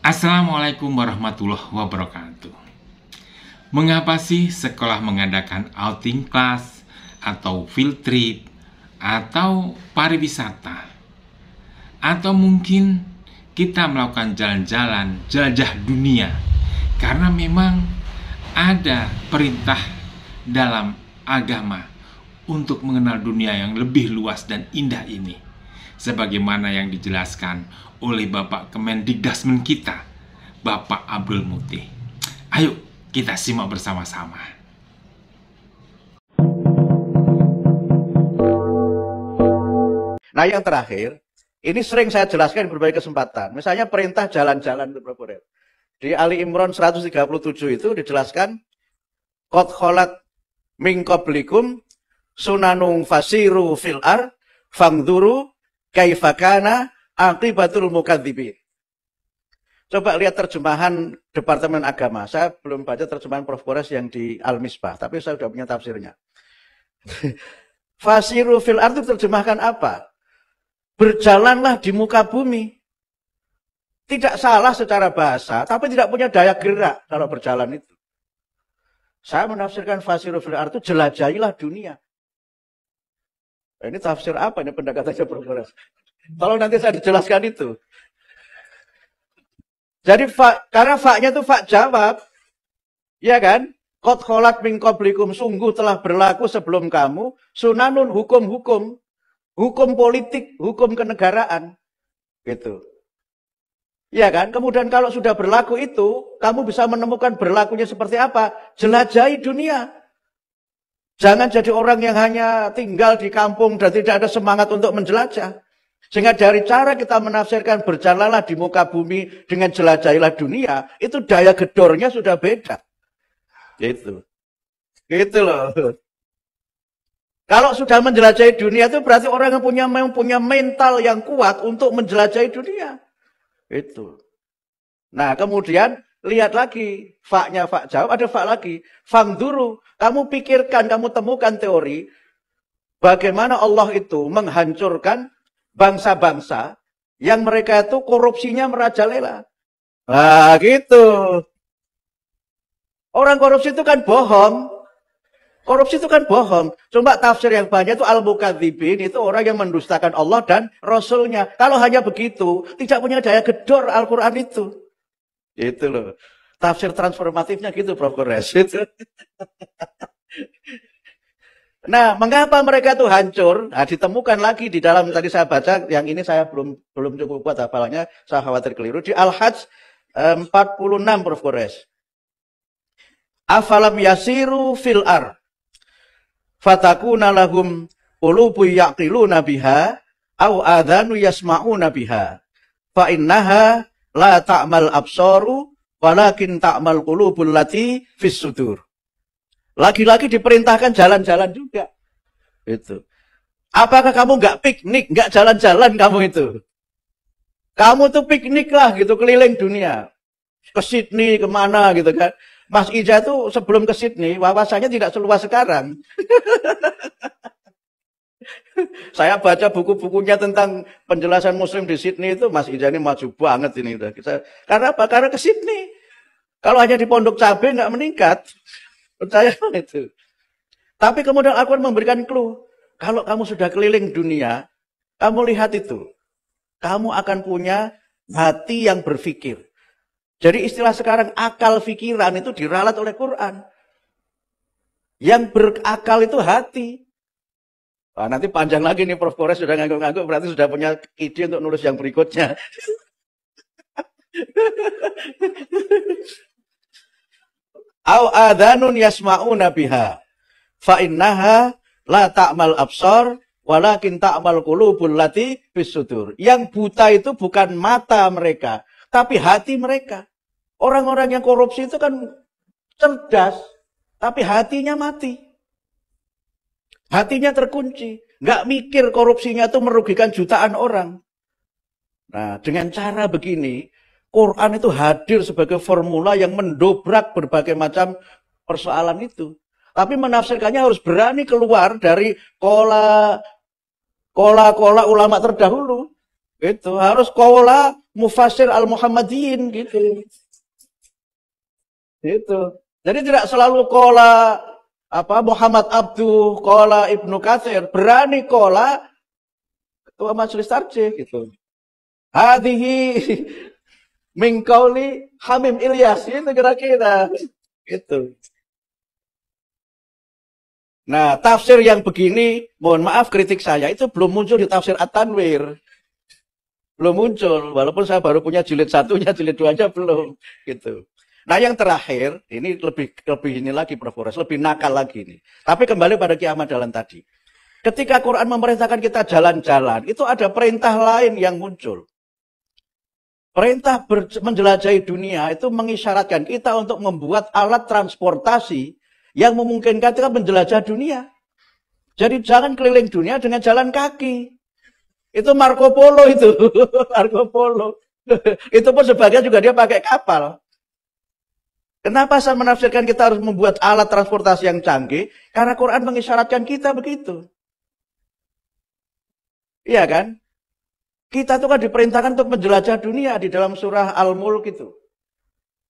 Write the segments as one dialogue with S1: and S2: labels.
S1: Assalamualaikum warahmatullahi wabarakatuh. Mengapa sih sekolah mengadakan outing class atau field trip atau pariwisata? Atau mungkin kita melakukan jalan-jalan, jelajah dunia karena memang ada perintah dalam agama untuk mengenal dunia yang lebih luas dan indah ini, sebagaimana yang dijelaskan oleh Bapak Kemendikdasmen kita, Bapak Abdul Muti. Ayo kita simak bersama-sama.
S2: Nah, yang terakhir, ini sering saya jelaskan di berbagai kesempatan. Misalnya perintah jalan-jalan itu, di Ali Imran 137 itu dijelaskan, Qad kholat min qablikum sunanung fasiru fil ar fangduru kaifa kana aqibatul mukadzibin. Coba lihat terjemahan Departemen Agama. Saya belum baca terjemahan Prof. Kores yang di Al-Misbah, tapi saya sudah punya tafsirnya. Fasiru fil ar itu terjemahkan apa? Berjalanlah di muka bumi. Tidak salah secara bahasa, tapi tidak punya daya gerak kalau berjalan itu. Saya menafsirkan fasiru fil ar itu jelajahilah dunia. Ini tafsir apa ini pendekatannya Prof. Kores? Tolong nanti saya dijelaskan itu. Jadi karena faknya itu fak jawab. Ya kan? Qad kholat min qablikum, sungguh telah berlaku sebelum kamu sunanun hukum-hukum. Hukum politik, hukum kenegaraan. Gitu. Ya kan? Kemudian kalau sudah berlaku itu, kamu bisa menemukan berlakunya seperti apa? Jelajahi dunia. Jangan jadi orang yang hanya tinggal di kampung dan tidak ada semangat untuk menjelajah. Sehingga dari cara kita menafsirkan berjalanlah di muka bumi dengan jelajahilah dunia, itu daya gedornya sudah beda. Gitu. Gitu loh. Kalau sudah menjelajahi dunia itu berarti orang yang punya mental yang kuat untuk menjelajahi dunia. Itu. Nah, kemudian lihat lagi faknya, fak jawab, ada fak lagi. Fangduru, kamu pikirkan, kamu temukan teori bagaimana Allah itu menghancurkan bangsa-bangsa yang mereka itu korupsinya merajalela. Nah, gitu. Orang korupsi itu kan bohong. Korupsi itu kan bohong. Cuma tafsir yang banyak itu al-mukadzibin, itu orang yang mendustakan Allah dan Rasulnya. Kalau hanya begitu, tidak punya daya gedor Al-Quran itu. Itu loh. Tafsir transformatifnya gitu, Prof. Kores. Nah, mengapa mereka itu hancur? Nah, ditemukan lagi di dalam, tadi saya baca, yang ini saya belum cukup kuat hafalannya, saya khawatir keliru. Di Al-Hajj 46, Prof. Kores. Afalam yasiru fil ar. Fatakuna lahum qulubu yaqiluna biha au adhanu yasma'una biha fa innaha la ta'mal absaru walakin ta'mal qulubul lati fis sudur. Lagi-lagi diperintahkan jalan-jalan juga. Itu. Apakah kamu enggak piknik, enggak jalan-jalan kamu itu? Kamu tuh piknik lah gitu keliling dunia. Ke Sydney, kemana gitu kan. Mas Ija itu sebelum ke Sydney, wawasannya tidak seluas sekarang. Saya baca buku-bukunya tentang penjelasan Muslim di Sydney itu, Mas Ija ini maju banget ini. Karena apa? Karena ke Sydney. Kalau hanya di Pondok Cabe nggak meningkat. Percaya itu. Tapi kemudian aku memberikan clue. Kalau kamu sudah keliling dunia, kamu lihat itu. Kamu akan punya hati yang berpikir. Jadi istilah sekarang akal pikiran itu diralat oleh Quran. Yang berakal itu hati. Wah, nanti panjang lagi nih Prof. Kores sudah ngangguk-ngangguk, berarti sudah punya ide untuk nulis yang berikutnya. Au adhanun yasma'una biha fa innaha la ta'mal absar walakin ta'mal qulubul lati fis sudur. Yang buta itu bukan mata mereka, tapi hati mereka. Orang-orang yang korupsi itu kan cerdas, tapi hatinya mati. Hatinya terkunci. Nggak mikir korupsinya itu merugikan jutaan orang. Nah, dengan cara begini, Quran itu hadir sebagai formula yang mendobrak berbagai macam persoalan itu. Tapi menafsirkannya harus berani keluar dari kola ulama terdahulu. Itu harus kola mufassir al-Muhammadiyin gitu. Itu. Jadi tidak selalu qala Muhammad Abduh, qala Ibnu Katsir, berani qala ketua majelis tarjih gitu. Hadhihi min qauli Hamim Ilyas itu kira-kira gitu. Nah, tafsir yang begini, mohon maaf kritik saya itu belum muncul di tafsir At-Tanwir. Belum muncul, walaupun saya baru punya jilid 1-nya, jilid 2-nya belum gitu. Nah, yang terakhir, ini lebih ini lagi Prof. Boras, lebih nakal lagi ini. Tapi kembali pada kiamat jalan tadi. Ketika Quran memerintahkan kita jalan-jalan, itu ada perintah lain yang muncul. Perintah menjelajahi dunia itu mengisyaratkan kita untuk membuat alat transportasi yang memungkinkan kita menjelajah dunia. Jadi jangan keliling dunia dengan jalan kaki. Itu Marco Polo itu. Marco Polo. Itu pun sebagian juga dia pakai kapal. Kenapa saya menafsirkan kita harus membuat alat transportasi yang canggih? Karena Quran mengisyaratkan kita begitu. Iya kan? Kita itu kan diperintahkan untuk menjelajah dunia di dalam surah Al-Mulk itu.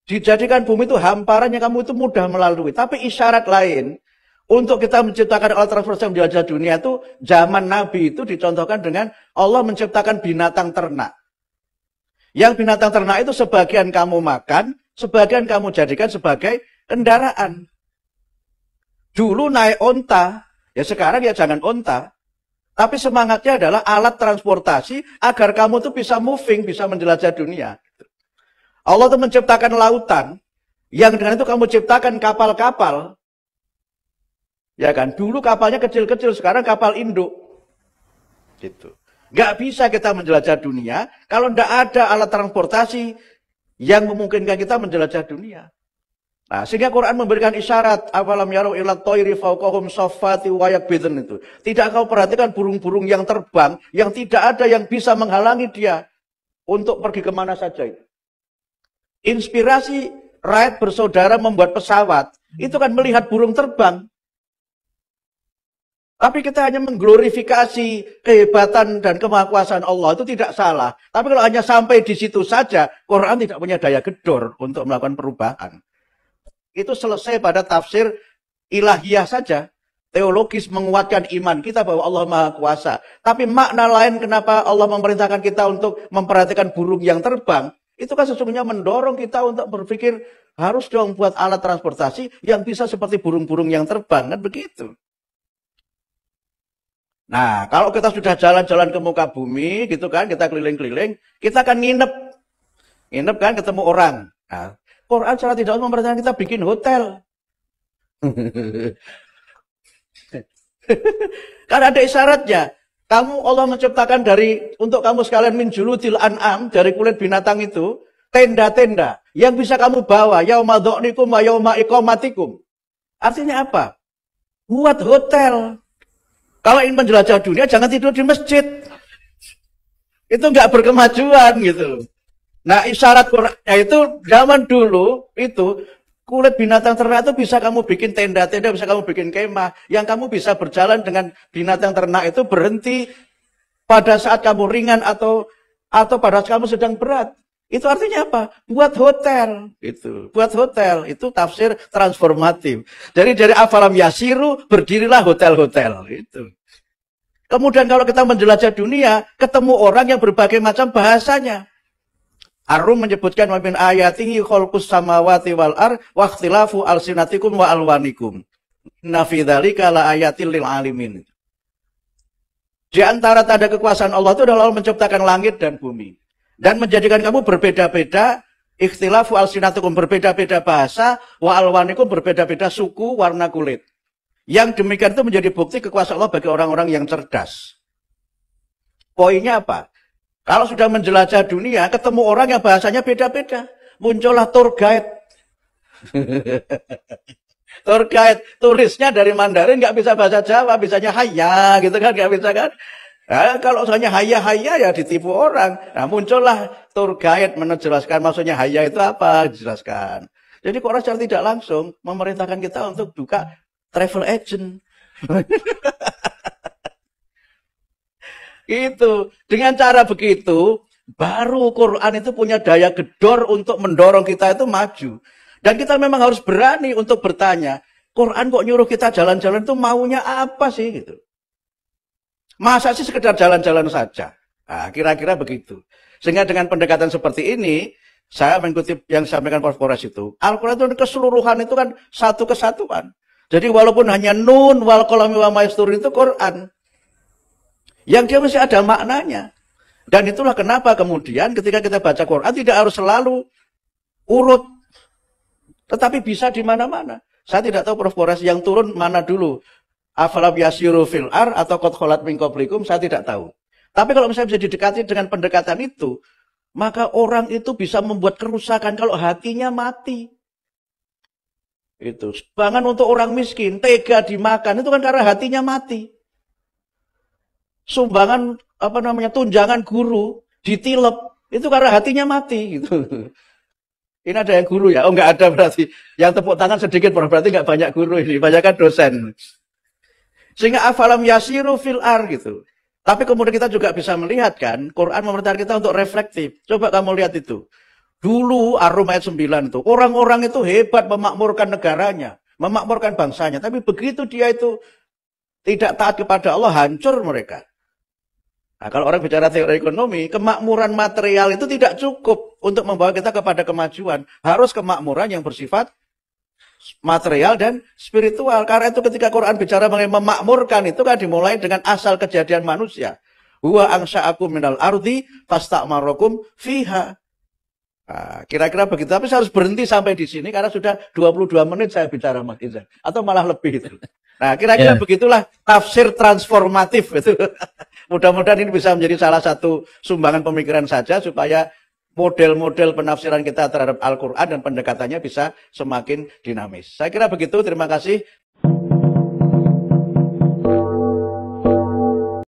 S2: Dijadikan bumi itu hamparan yang kamu itu mudah melalui. Tapi isyarat lain untuk kita menciptakan alat transportasi yang menjelajah dunia itu zaman Nabi itu dicontohkan dengan Allah menciptakan binatang ternak. Yang binatang ternak itu sebagian kamu makan, sebagian kamu jadikan sebagai kendaraan. Dulu naik onta, ya sekarang ya jangan onta. Tapi semangatnya adalah alat transportasi agar kamu tuh bisa moving, bisa menjelajah dunia. Allah tuh menciptakan lautan, yang dengan itu kamu ciptakan kapal-kapal. Ya kan, dulu kapalnya kecil-kecil, sekarang kapal induk. Gitu. Nggak bisa kita menjelajah dunia kalau nggak ada alat transportasi yang memungkinkan kita menjelajah dunia. Nah, sehingga Quran memberikan isyarat, afalam yarau ila thairi fawqahum saffati wa yakbidun itu. Tidak kau perhatikan burung-burung yang terbang, yang tidak ada yang bisa menghalangi dia untuk pergi kemana saja itu. Inspirasi Wright bersaudara membuat pesawat, itu kan melihat burung terbang. Tapi kita hanya mengglorifikasi kehebatan dan kemahakuasaan Allah, itu tidak salah. Tapi kalau hanya sampai di situ saja, Quran tidak punya daya gedor untuk melakukan perubahan. Itu selesai pada tafsir ilahiyah saja. Teologis menguatkan iman kita bahwa Allah Maha Kuasa. Tapi makna lain kenapa Allah memerintahkan kita untuk memperhatikan burung yang terbang, itu kan sesungguhnya mendorong kita untuk berpikir harus dong buat alat transportasi yang bisa seperti burung-burung yang terbang, kan begitu. Nah, kalau kita sudah jalan-jalan ke muka bumi, gitu kan, kita keliling-keliling, kita akan nginep. Nginep kan, ketemu orang. Nah, Quran secara tidak langsung memerintahkan kita bikin hotel. Karena ada isyaratnya. Kamu Allah menciptakan untuk kamu sekalian min juludil an'am, dari kulit binatang itu, tenda-tenda yang bisa kamu bawa yauma dha'nikum wa yauma iqamatikum. Artinya apa? Buat hotel. Kalau ingin menjelajah dunia jangan tidur di masjid. Itu enggak berkemajuan gitu. Nah, isyarat Qurannya itu zaman dulu itu kulit binatang ternak itu bisa kamu bikin tenda-tenda, bisa kamu bikin kemah, yang kamu bisa berjalan dengan binatang ternak itu berhenti pada saat kamu ringan atau pada saat kamu sedang berat. Itu artinya apa? Buat hotel. Itu, buat hotel. Itu tafsir transformatif. Jadi dari afalam yasiru berdirilah hotel-hotel. Itu. Kemudian kalau kita menjelajah dunia, ketemu orang yang berbagai macam bahasanya. Ar-Rum menyebutkan wa min ayatihi khalqus samawati wal ardh wa ikhtilafu alsinatikum wa alwanikum. Inna fi dzalika la ayatil lil alimin. Di antara tanda kekuasaan Allah itu adalah Allah menciptakan langit dan bumi dan menjadikan kamu berbeda-beda, ikhtilafu alsinatikum berbeda-beda bahasa, wa alwanikum berbeda-beda suku, warna kulit. Yang demikian itu menjadi bukti kekuasaan Allah bagi orang-orang yang cerdas. Poinnya apa? Kalau sudah menjelajah dunia, ketemu orang yang bahasanya beda-beda. Muncullah tour guide. Tour guide, turisnya dari Mandarin nggak bisa bahasa Jawa, bisanya haya, gitu kan, nggak bisa kan? Nah, kalau soalnya haya-haya ya ditipu orang. Nah, muncullah tour guide menjelaskan maksudnya haya itu apa, dijelaskan. Jadi Quran secara tidak langsung memerintahkan kita untuk buka travel agent. Itu dengan cara begitu baru Quran itu punya daya gedor untuk mendorong kita itu maju. Dan kita memang harus berani untuk bertanya, Quran kok nyuruh kita jalan-jalan itu maunya apa sih gitu. Masa sih sekedar jalan-jalan saja? Nah, kira-kira begitu. Sehingga dengan pendekatan seperti ini, saya mengutip yang disampaikan Prof. Kores itu, Al-Quran itu keseluruhan itu kan satu kesatuan. Jadi walaupun hanya nun wal qalami wa ma yasturun itu Quran. Yang dia mesti ada maknanya. Dan itulah kenapa kemudian ketika kita baca Quran tidak harus selalu urut. Tetapi bisa di mana-mana. Saya tidak tahu Prof. Kores yang turun mana dulu. Afalam yasiru fil ar atau qad khalat min qablikum, saya tidak tahu. Tapi kalau misalnya bisa didekati dengan pendekatan itu, maka orang itu bisa membuat kerusakan kalau hatinya mati. Itu. Bahkan untuk orang miskin, tega dimakan, itu kan karena hatinya mati. Sumbangan, tunjangan guru, ditilep, itu karena hatinya mati. Gitu. Ini ada yang guru ya? Oh, enggak ada berarti. Yang tepuk tangan sedikit, berarti enggak banyak guru ini, banyak kan dosen. Sehingga afalam yasiru fil ar gitu. Tapi kemudian kita juga bisa melihat kan, Quran memerintahkan kita untuk reflektif. Coba kamu lihat itu. Dulu Ar-Rum ayat 9 itu, orang-orang itu hebat memakmurkan negaranya, memakmurkan bangsanya. Tapi begitu dia itu tidak taat kepada Allah, hancur mereka. Nah, kalau orang bicara teori ekonomi, kemakmuran material itu tidak cukup untuk membawa kita kepada kemajuan. Harus kemakmuran yang bersifat material dan spiritual. Karena itu ketika Quran bicara mengenai memakmurkan, itu kan dimulai dengan asal kejadian manusia. Huwa angsha'akum minal ardi fasta'marakum fiha. Nah, kira-kira begitu. Tapi saya harus berhenti sampai di sini karena sudah 22 menit saya bicara Mas Izan. Atau malah lebih itu. Nah, kira-kira begitulah tafsir transformatif itu. Mudah-mudahan ini bisa menjadi salah satu sumbangan pemikiran saja supaya model-model penafsiran kita terhadap Al-Quran dan pendekatannya bisa semakin dinamis. Saya kira begitu. Terima kasih.